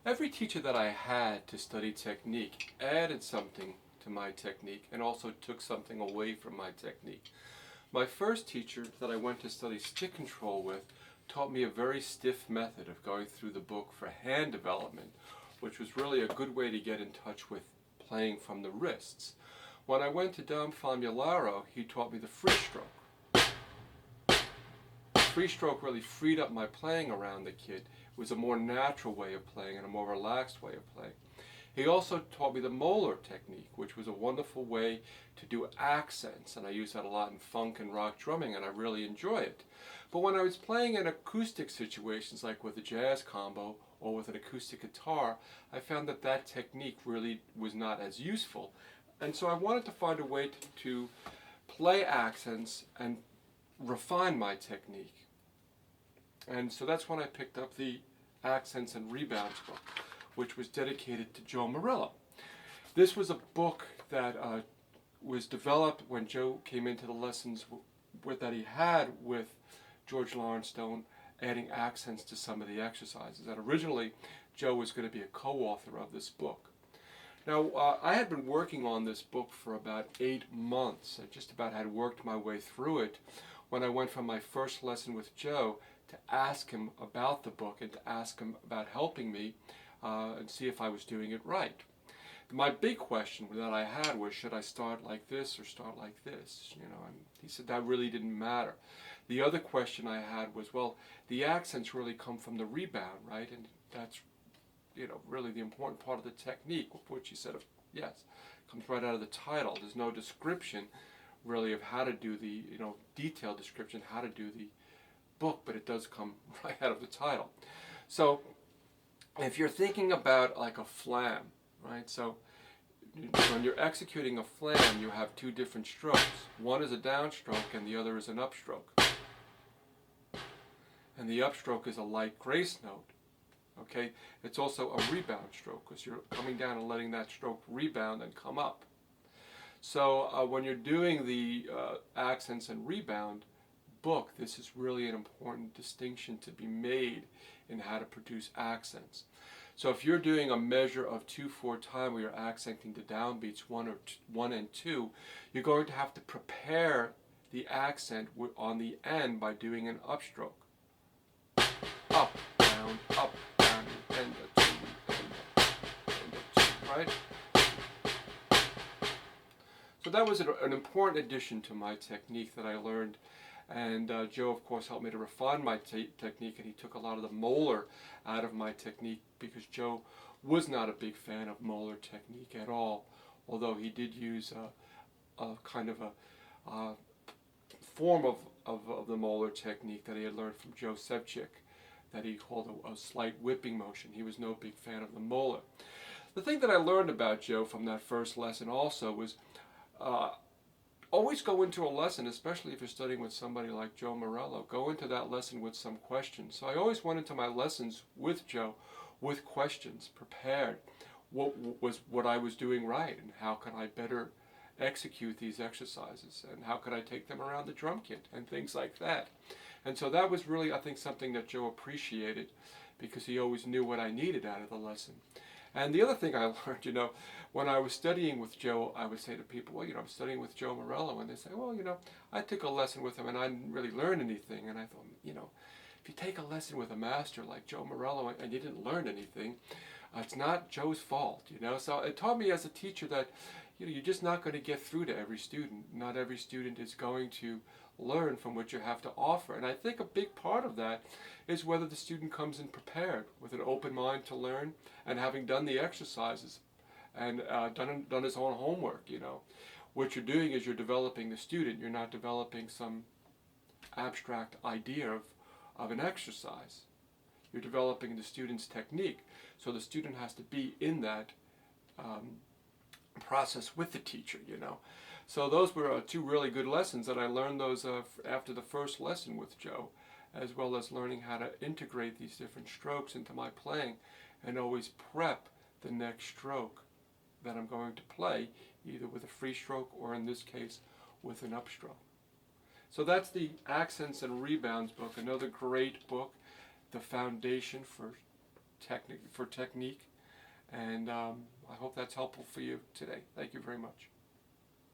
Every teacher that I had to study technique added something to my technique and also took something away from my technique. My first teacher that I went to study stick control with taught me a very stiff method of going through the book for hand development, which was really a good way to get in touch with playing from the wrists. When I went to Dom Famularo, he taught me the free stroke. Free stroke really freed up my playing around the kid. It was a more natural way of playing and a more relaxed way of playing. He also taught me the molar technique, which was a wonderful way to do accents, and I use that a lot in funk and rock drumming, and I really enjoy it. But when I was playing in acoustic situations, like with a jazz combo or with an acoustic guitar, I found that that technique really was not as useful. And so I wanted to find a way to play accents and refine my technique. And so that's when I picked up the Accents and Rebounds book, which was dedicated to Joe Morello. This was a book that was developed when Joe came into the lessons that he had with George Lawrence Stone, adding accents to some of the exercises. And originally, Joe was going to be a co-author of this book. Now, I had been working on this book for about 8 months. I just about had worked my way through it when I went from my first lesson with Joe to ask him about the book and to ask him about helping me and see if I was doing it right. My big question that I had was, should I start like this or start like this? And he said that really didn't matter. The other question I had was, well, the accents really come from the rebound, right? And that's, really the important part of the technique, which he said, yes, comes right out of the title. There's no description really of how to do the, detailed description, how to do the book, but it does come right out of the title. So if you're thinking about like a flam, right? So when you're executing a flam, you have two different strokes. One is a downstroke and the other is an upstroke. And the upstroke is a light grace note. Okay, it's also a rebound stroke because you're coming down and letting that stroke rebound and come up. So when you're doing the accents and rebound book, this is really an important distinction to be made in how to produce accents. So if you're doing a measure of 2/4 time where you're accenting the downbeats 1 and 2, you're going to have to prepare the accent on the end by doing an upstroke. Up, down, and a 2, and a 2, right? So that was an important addition to my technique that I learned. And Joe, of course, helped me to refine my technique, and he took a lot of the molar out of my technique because Joe was not a big fan of molar technique at all, although he did use a kind of a form of the molar technique that he had learned from Joe Sevchik that he called a slight whipping motion. He was no big fan of the molar. The thing that I learned about Joe from that first lesson also was always go into a lesson, especially if you're studying with somebody like Joe Morello, go into that lesson with some questions. So I always went into my lessons with Joe with questions, prepared. What I was doing right, and how can I better execute these exercises, and how could I take them around the drum kit, and things like that. And so that was really, I think, something that Joe appreciated because he always knew what I needed out of the lesson. And the other thing I learned, when I was studying with Joe, I would say to people, well, I'm studying with Joe Morello, and they say, well, I took a lesson with him and I didn't really learn anything. And I thought, if you take a lesson with a master like Joe Morello and you didn't learn anything, it's not Joe's fault, So it taught me as a teacher that, you're just not going to get through to every student. Not every student is going to learn from what you have to offer. And I think a big part of that is whether the student comes in prepared with an open mind to learn and having done the exercises and done his own homework. What you're doing is you're developing the student. You're not developing some abstract idea of an exercise. You're developing the student's technique. So the student has to be in that process with the teacher, So those were two really good lessons, and I learned those after the first lesson with Joe, as well as learning how to integrate these different strokes into my playing and always prep the next stroke that I'm going to play, either with a free stroke or in this case with an upstroke. So that's the Accents and Rebounds book, another great book, the foundation for technique, and I hope that's helpful for you today. Thank you very much.